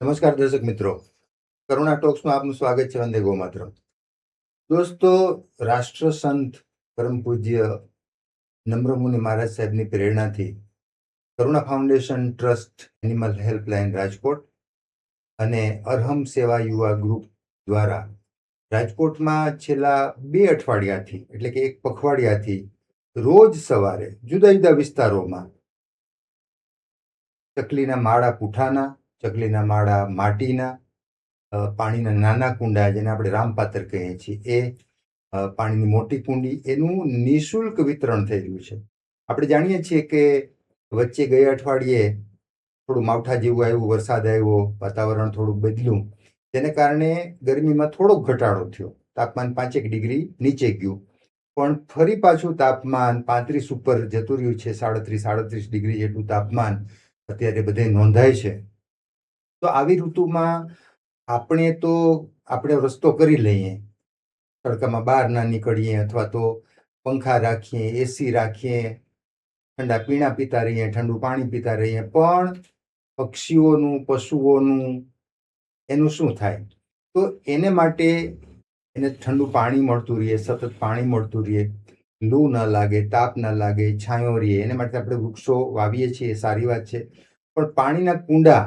નમસ્કાર દર્શક મિત્રો, કરુણા ટોક્સમાં આપનું સ્વાગત છે. વંદે ગોમાતરમ. દોસ્તો, રાષ્ટ્રસંત પરમ પૂજ્ય નમ્રમુનિ મહારાજ સાહેબની પ્રેરણાથી Karuna foundation trust animal helpline Rajkot અને અરહમ સેવા યુવા ગ્રુપ દ્વારા રાજકોટમાં છેલ્લા 2 અઠવાડિયાથી એટલે કે 1 પખવાડિયાથી રોજ સવારે જુદા જુદા વિસ્તારોમાં ચકલીના માળા પૂઠાના, ચકલીના માળા માટીના, પાણીના નાના કુંડા જેને આપણે રામપાત્ર કહીએ છીએ એ, પાણીની મોટી કુંડી, એનું નિઃશુલ્ક વિતરણ થઈ રહ્યું છે. આપણે જાણીએ છીએ કે વચ્ચે ગયા અઠવાડિયે થોડું માવઠા જેવું આવ્યું, વરસાદ આવ્યો, વાતાવરણ થોડું બદલ્યું, તેને કારણે ગરમીમાં થોડોક ઘટાડો થયો, તાપમાન 5 ડિગ્રી નીચે ગયું, પણ ફરી પાછું તાપમાન 35 ઉપર જતું રહ્યું છે. 37 ડિગ્રી જેટલું તાપમાન અત્યારે બધે નોંધાય છે. તો આવી ઋતુમાં આપણે રસ્તો કરી લઈએ, તડકામાં બહાર ના નીકળીએ, અથવા તો પંખા રાખીએ, એસી રાખીએ, ઠંડા પીણા પીતા રહીએ, ઠંડુ પાણી પીતા રહીએ, પણ પક્ષીઓનું, પશુઓનું એનું શું થાય? તો એને માટે એને ઠંડુ પાણી મળતું રહીએ, સતત પાણી મળતું રહીએ, લૂ ન લાગે, તાપ ન લાગે, છાંયો રહીએ, એને માટે આપણે વૃક્ષો વાવીએ છીએ, સારી વાત છે. પણ પાણીના કુંડા,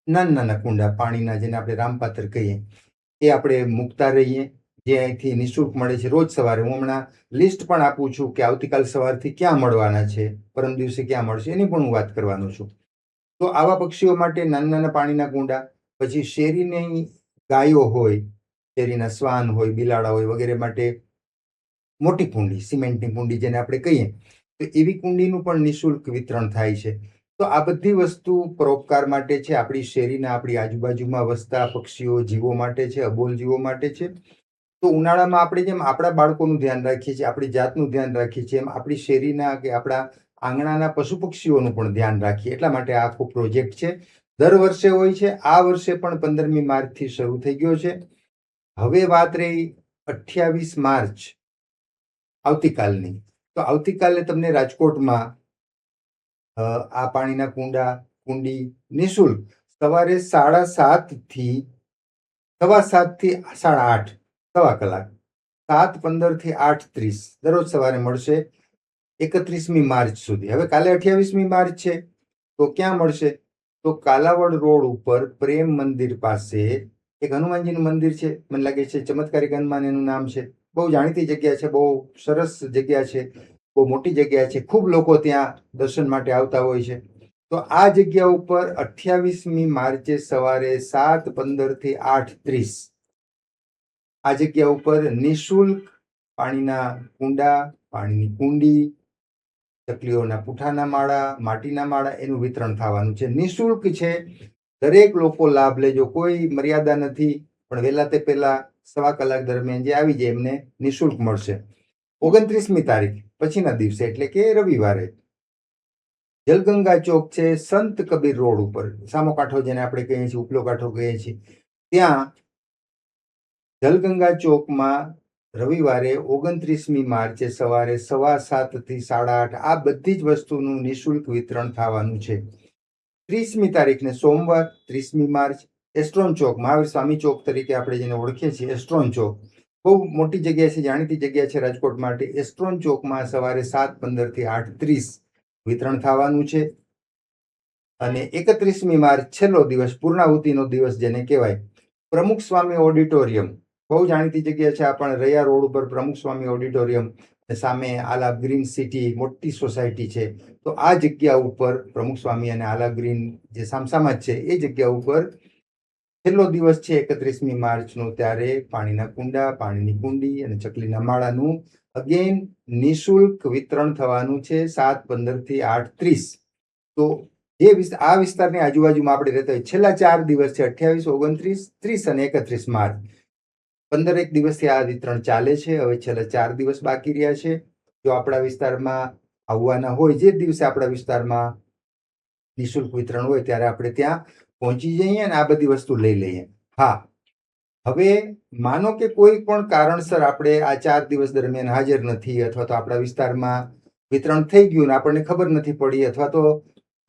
નાના કુંડા પાણીના, જેને આપણે રામપાત્ર કહીએ, એ આપણે મૂકતા રહીએ, જે અહીંથી નિઃશુલ્ક મળે છે રોજ સવારે. હું હમણાં લિસ્ટ પણ આપું છું કે આવતીકાલ સવારથી ક્યાં મળવાના છે, પરમ દિવસે ક્યાં મળશે, એની પણ હું વાત કરવાનો છું. તો આવા પક્ષીઓ માટે નાના પાણીના કુંડા, પછી શેરીની ગાયો હોય, શેરીના શ્વાન હોય, બિલાડા હોય વગેરે માટે મોટી કુંડી, સિમેન્ટની કુંડી જેને આપણે કહીએ, તો એવી કુંડીનું પણ નિઃશુલ્ક વિતરણ થાય છે. તો આ બધી વસ્તુ પરોપકાર માટે છે, આપણી શેરીના, આપણી આજુબાજુમાં વસતા પક્ષીઓ, જીવો માટે છે, અબોલ જીવો માટે છે. તો ઉનાળામાં આપણે જેમ આપણા બાળકોનું ધ્યાન રાખીએ છીએ, આપણી જાતનું ધ્યાન રાખીએ છીએ, એમ આપણી શેરીના કે આપણા આંગણાના પશુ પક્ષીઓનું પણ ધ્યાન રાખીએ. એટલા માટે આ આખો પ્રોજેક્ટ છે. દર વર્ષે હોય છે. આ વર્ષે પણ 15મી માર્ચથી શરૂ થઈ ગયો છે. હવે વાત રહી 28 માર્ચ આવતીકાલની. તો આવતીકાલે તમને રાજકોટમાં આ પાણીના કુંડી નિઃશુલ્ક સવારે 7:30 થી 7:30 સવા કલાક, 7:15 થી 8:30 દરરોજ સવારે મળશે, 31મી માર્ચ સુધી. હવે કાલે 28મી માર્ચ છે, તો ક્યાં મળશે? તો કાલાવડ રોડ ઉપર પ્રેમ મંદિર પાસે એક હનુમાનજીનું મંદિર છે. મને લાગે છે ચમત્કારિક હનુમાન એનું નામ છે. બહુ જાણીતી જગ્યા છે, બહુ સરસ જગ્યા છે, બહુ મોટી જગ્યા છે. ખૂબ લોકો ત્યાં દર્શન માટે આવતા હોય છે. તો આ જગ્યા ઉપર 28મી માર્ચે સવારે 7:15 થી 8:30 આ જગ્યા ઉપર નિઃશુલ્ક પાણીના કુંડા, પાણીની કુંડી, ચકલીઓના પૂઠાના માળા, માટીના માળા, એનું વિતરણ થવાનું છે. નિઃશુલ્ક છે. દરેક લોકો લાભ લેજો, કોઈ મર્યાદા નથી. પણ વહેલા તે પહેલા સવા કલાક દરમિયાન જે આવી જાય એમને નિઃશુલ્ક મળશે. 29મી તારીખ પછીના દિવસે એટલે કે રવિવારે જલગંગા ચોક છે, સંત કબીર રોડ ઉપર, સામો કાંઠો જેને આપણે કહીએ છીએ, ઉપલો કાંઠો કહીએ છીએ, ત્યાં જલગંગા ચોકમાં રવિવારે 29મી માર્ચે સવારે 7:15 થી 8:30 આ બધી જ વસ્તુનું નિઃશુલ્ક વિતરણ થવાનું છે. 30મી તારીખને સોમવાર 30મી માર્ચ એસ્ટ્રોન ચોક, મહાવીર સ્વામી ચોક તરીકે આપણે જેને ઓળખીએ છીએ, એસ્ટ્રોન ચોક બહુ મોટી જગ્યા છે, જાણીતી જગ્યા છે રાજકોટ માટે. એસ્ટ્રોન ચોકમાં સવારે 7:15 થી 8:30 વિતરણ થવાનું છે. અને 31મી માર્ચ છેલ્લો દિવસ, પૂર્ણાહુતિનો દિવસ જેને કહેવાય, પ્રમુખ સ્વામી ઓડિટોરિયમ, બહુ જાણીતી જગ્યા છે. આ પણ રૈયા રોડ ઉપર પ્રમુખ સ્વામી ઓડિટોરિયમ, સામે આલાપ ગ્રીન સિટી મોટી સોસાયટી છે. તો આ જગ્યા ઉપર પ્રમુખ સ્વામી અને આલાપ ગ્રીન જે સામસામા જ છે, એ જગ્યા ઉપર છેલ્લો દિવસ છે 31મી માર્ચનો. ત્યારે પાણીના કુંડા, પાણીની કુંડી અને ચકલીના માળાનું અગેન નિઃશુલ્ક વિતરણ થવાનું છે 7:15 થી 8:30. તો જે આ વિસ્તારની આજુબાજુમાં આપણે રહેતા હોય, છેલ્લા 4 દિવસ છે, 28, 29, 30 અને 31 માર્ચ, 15 દિવસથી આ વિતરણ ચાલે છે. હવે છેલ્લા 4 દિવસ બાકી રહ્યા છે. જો આપણા વિસ્તારમાં આવવાના હોય, જે દિવસે આપણા વિસ્તારમાં નિઃશુલ્ક વિતરણ હોય, ત્યારે આપણે ત્યાં પહોંચી જઈએ અને આ બધી વસ્તુ લઈ લઈએ. હા, હવે માનો કે કોઈ પણ કારણસર આપણે આ 4 દિવસ દરમિયાન હાજર નથી, અથવા તો આપણા વિસ્તારમાં વિતરણ થઈ ગયું ને આપણને ખબર નથી પડી, અથવા તો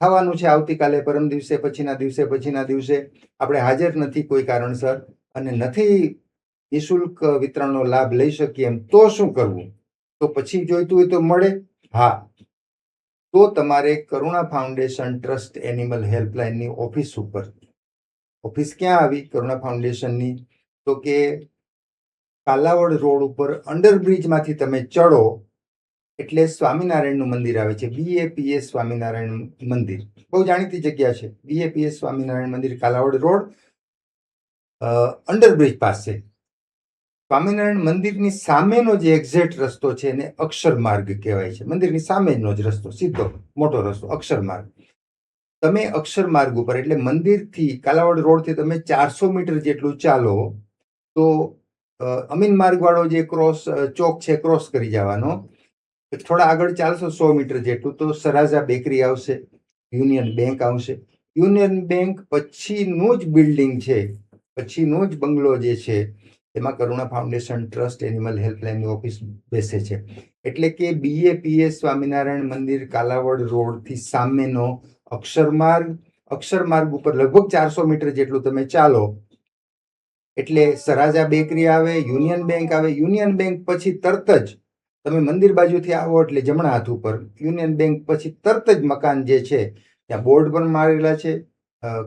થવાનું છે આવતીકાલે, પરમ દિવસે, પછીના દિવસે આપણે હાજર નથી કોઈ કારણસર અને નથી નિઃશુલ્ક વિતરણનો લાભ લઈ શકીએ એમ, તો શું કરવું? તો પછી જોઈતું હોય તો મળે. હા, તો તમારે કરુણા ફાઉન્ડેશન ટ્રસ્ટ એનિમલ હેલ્પલાઇનની ઓફિસ ઉપર, ઓફિસ ક્યાં આવી કરુણા ફાઉન્ડેશનની? તો કે કાલાવડ રોડ ઉપર અંડરબ્રિજમાંથી તમે ચડો એટલે સ્વામિનારાયણનું મંદિર આવે છે, BAPS સ્વામિનારાયણ મંદિર. બહુ જાણીતી જગ્યા છે, BAPS સ્વામિનારાયણ મંદિર, કાલાવડ રોડ, અંડરબ્રિજ પાસે. સ્વામિનારાયણ મંદિરની સામેનો જે એક્ઝેક્ટ રસ્તો છે એને અક્ષર માર્ગ કહેવાય છે. મંદિરની સામેનો જ રસ્તો, સીધો મોટો રસ્તો, અક્ષર માર્ગ. તમે અક્ષર માર્ગ ઉપર એટલે મંદિરથી કાલાવડ રોડથી તમે 400 મીટર જેટલું ચાલો તો અમીન માર્ગ વાળો જે ચોક છે ક્રોસ કરી જવાનો. થોડા આગળ ચાલશો 100 મીટર જેટલું તો સરાઝા બેકરી આવશે, યુનિયન બેંક આવશે. યુનિયન બેંક પછીનું જ બિલ્ડિંગ છે, પછીનો જ બંગલો જે છે એમાં કરુણા ફાઉન્ડેશન ટ્રસ્ટ એનિમલ હેલ્પલાઇનની ઓફિસ બેસે છે. એટલે કે BAPS સ્વામિનારાયણ મંદિર કાલાવડ રોડથી સામેનો અક્ષર માર્ગ ઉપર લગભગ 400 મીટર જેટલું તમે ચાલો એટલે સરાજા બેકરી આવે, યુનિયન બેંક આવે. યુનિયન બેંક પછી તરત જ તમે મંદિર બાજુથી આવો એટલે જમણા હાથ ઉપર યુનિયન બેંક પછી તરત જ મકાન જે છે ત્યાં બોર્ડ પણ મારેલા છે,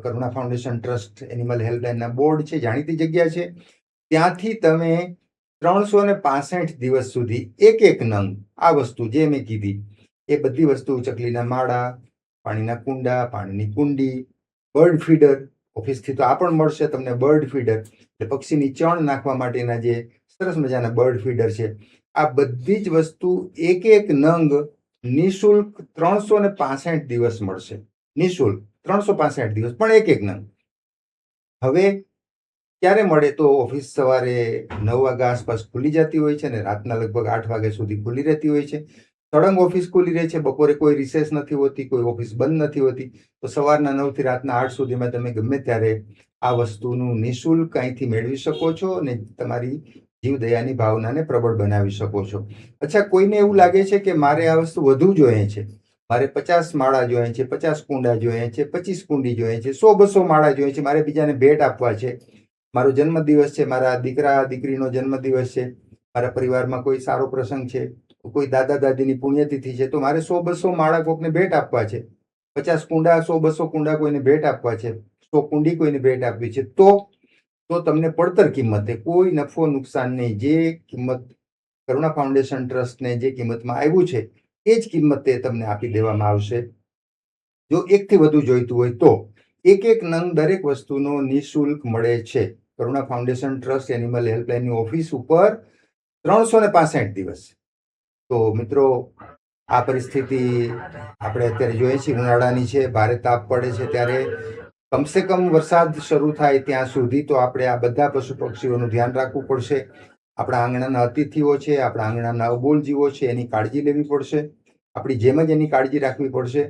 કરુણા ફાઉન્ડેશન ટ્રસ્ટ એનિમલ હેલ્પલાઇનના બોર્ડ છે, જાણીતી જગ્યા છે. ત્યાંથી તમે 365 દિવસ સુધી એક નંગ આ વસ્તુ જે મેં કીધી એ બધી વસ્તુ, ચકલીના માળા, પાણીના કુંડા, પાણીની કુંડી, બર્ડ ફીડર, ઓફિસથી તો આ પણ મળશે તમને બર્ડ ફીડર, એટલે પક્ષીની ચણ નાખવા માટેના જે સરસ મજાના બર્ડ ફીડર છે, આ બધી જ વસ્તુ એક નંગ નિઃશુલ્ક 365 દિવસ મળશે. નિઃશુલ્ક 365 દિવસ, પણ એક નંગ. હવે ક્યારે મળે? તો ઓફિસ સવારે 9 વાગ્યા આસપાસ ખુલી જતી હોય છે ને રાતના લગભગ 8 વાગ્યા સુધી ખુલ્લી રહેતી હોય છે. સળંગ ઓફિસ ખુલ્લી રહે છે, બપોરે કોઈ રિસેસ નથી હોતી, કોઈ ઓફિસ બંધ નથી હોતી. તો સવારના 9 થી રાતના 8 સુધીમાં તમે ગમે ત્યારે આ વસ્તુનું નિઃશુલ્ક અહીંથી મેળવી શકો છો અને તમારી જીવદયાની ભાવનાને પ્રબળ બનાવી શકો છો. અચ્છા, કોઈને એવું લાગે છે કે મારે આ વસ્તુ વધુ જોઈએ છે, મારે 50 માળા જોઈએ છે, 50 કુંડા જોઈએ છે, 25 કુંડી જોઈએ છે, 100-200 માળા જોઈએ છે, મારે બીજાને ભેટ આપવા છે, મારો જન્મદિવસ છે, મારા દીકરા દીકરીનો જન્મદિવસ છે, મારા પરિવારમાં કોઈ સારો પ્રસંગ છે, કોઈ દાદા દાદીની પુણ્યતિથિ છે, તો મારે 100-200 માળા કોઈને ભેટ આપવા છે, 50 કુંડા, 100-200 કુંડા કોઈને ભેટ આપવા છે, 100 કુંડી કોઈને ભેટ આપવી છે, તો તમને પડતર કિંમતે, કોઈ નફો નુકસાન નહીં, જે કિંમત કરુણા ફાઉન્ડેશન ટ્રસ્ટને જે કિંમતમાં આવ્યું છે એ જ કિંમતે તમને આપી દેવામાં આવશે. જો એકથી વધુ જોઈતું હોય તો એક નંગ દરેક વસ્તુનો નિઃશુલ્ક મળે છે. કરુણા ફાઉન્ડેશન ટ્રસ્ટ એનિમલ હેલ્પલાઇનની ઓફિસ ઉપર 365 દિવસ. તો મિત્રો, આ પરિસ્થિતિ આપણે અત્યારે જોઈએ છીએ, ઉનાળાની છે, ભારે તાપ પડે છે, ત્યારે કમસે કમ વરસાદ શરૂ થાય ત્યાં સુધી તો આપણે આ બધા પશુ પક્ષીઓનું ધ્યાન રાખવું પડશે. આપણા આંગણાના અતિથિઓ છે, આપણા આંગણાના અબોલ જીવો છે, એની કાળજી લેવી પડશે, આપણી જેમ જ એની કાળજી રાખવી પડશે.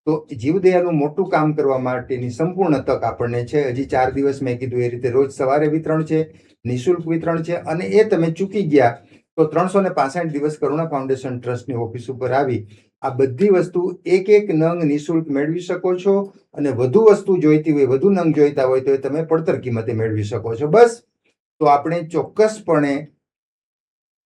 તો જીવદયાનું મોટું કામ કરવા માટેની સંપૂર્ણ તક આપણને છે. હજી 4 દિવસ મેં કીધું એ રીતે રોજ સવારે વિતરણ છે, નિઃશુલ્ક વિતરણ છે, અને એ તમે ચૂકી ગયા તો 365 દિવસ કરુણા ફાઉન્ડેશન ટ્રસ્ટની ઓફિસ ઉપર આવી આ બધી વસ્તુ એક નંગ નિઃશુલ્ક મેળવી શકો છો. અને વધુ વસ્તુ જોઈતી હોય, વધુ નંગ જોઈતા હોય તો એ તમે પડતર કિંમતે મેળવી શકો છો. બસ, તો આપણે ચોક્કસપણે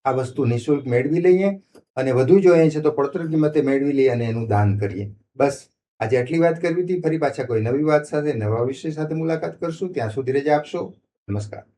આ વસ્તુ નિઃશુલ્ક મેળવી લઈએ અને વધુ જોઈએ છે તો પડતર કિંમતે મેળવી લઈએ અને એનું દાન કરીએ. બસ, આજે આટલી વાત કરવી હતી. ફરી પાછા કોઈ નવી વાત સાથે, નવા વિષય સાથે મુલાકાત કરશું. ત્યાં સુધી રજા આપશો. નમસ્કાર.